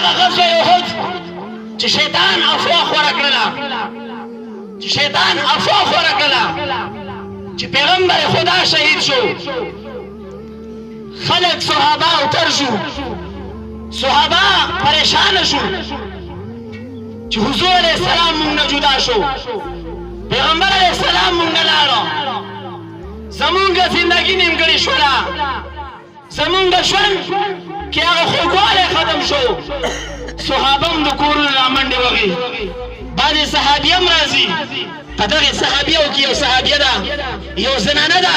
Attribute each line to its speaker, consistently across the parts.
Speaker 1: هغه غزوه احد چې شیطان افواه خورا کړله چې پیغمبر خدا شهید شو خلق صحابه اوتر شو صحابه پریشان شو چې حضور علیہ السلام مونږ نه جدا شو پیغمبر علیہ السلام مونږ نه لاړو زمونږ زندگی نیمګړې شوله زمونږ ژوند کې هغه خوږوالی ختم شو صحابه هم د کورونو نه منډې وهي بعضې صحابیه هم راځي په دغې صحابیو کې یو صحابیه ده یو زنانه ده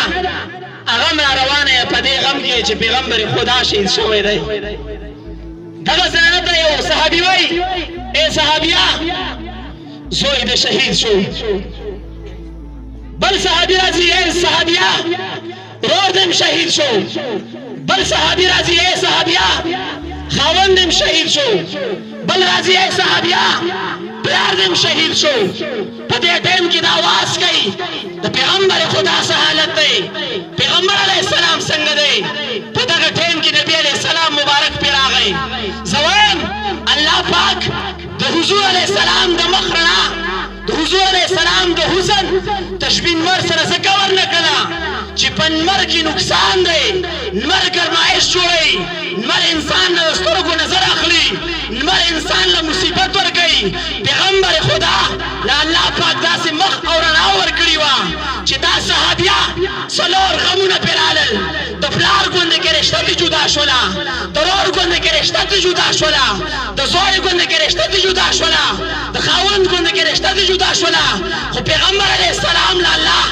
Speaker 1: هغه هم راروانه یې په دې غم کې چې پیغمبر خدا شهید شوی دی دغه زنانه ته یو صحابي وایي ای صحابیه زوی د شهید شو بل صحابي راځي ای صحابیه ورور دم شهید شو بل صحابي راځي ای صحابیه خاوند دم شهید شو بل راځي ای صحابیه پلار دم شهید شو په دې ټیم کې دا आवाज کوي د پیغمبر خدا سره حالت دی پیغمبر علیه السلام څنګه دی په دغه ټیم کې نبی علیه السلام مبارک پې راغی زویم الله پاک د حضور علیه السلام د مخ رڼا د حضور علیه السلام د حسن تشبیه نمر سره ځکه ورنه کړه چې په نمر کې نقصان دی نمر ګرمایش جوړوي نمر انسان له سترګو نظر اخلي نمر انسان له مصیبت ورکوي پیغمبر خدا له الله پاک داسې مخ او رڼا ورکړې وه چې دا صحابیه څلور غمونه پرې رالل د پلار ګوندې کې رشته دې جدا شوله د ورور ګوندې کې رشته دې جدا شوله د زوی ګوندې کې رشته دې جدا شوله د خاوند ګوندې کې رشته دې جدا شوله خو پیغمبر علیه السلام له الله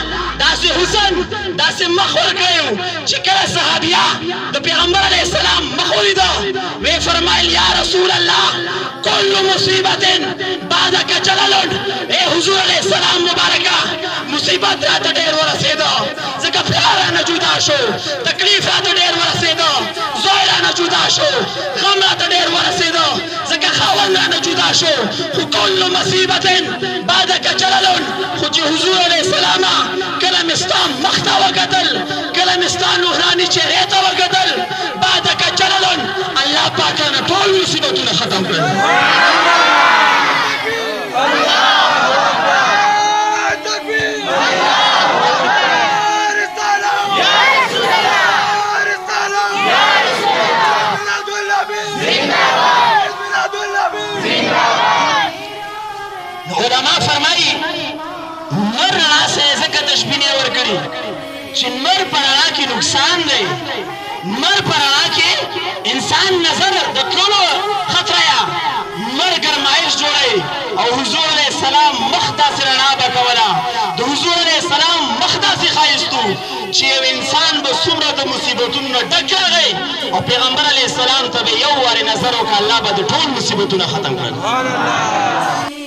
Speaker 1: داسې حسن داسې مخ ورکړی چې کله صحابیه د پیغمبر علیه السلام مخ ولیده ویې فرمایل یا رسول الله کل مصیبت بعدک جلل ای حضور علیه السلام مبارکه مصیبت راته ډېر ورسېده ځکه پلار رانه جدا شو تکلیف راته ډېر ورسېده زوی رانه جدا شو غم راته ډېر ورسېده ځکه خاوند رانه جدا شو خو کل مصیبت بعدک جلل خو چې حضور علیه السلام کله مې ستا مخ ته وکتل کله مې ستا نوراني چهرې ته وکتل بعدک جلل الله پاک رانه ټول مصیبتونه ختم کړل علماء فرمایي نمر رڼا سره ځکه تشبیه ورکړي چې نمر په رڼا کې نقصان دی نمر په رڼا کې انسان نظر د تللو خطره یا نمر ګرمایش جوړوي او حضور علیه السلام مخ داسې رڼا به کوله د حضور علیه السلام مخ داسې ښایست و چې یو انسان به څومره د مصیبتونو نه ډک راغی او پیغمبر علیه السلام ته به یو وارې نظر وکړه الله به د ټول مصیبتونه ختم کړل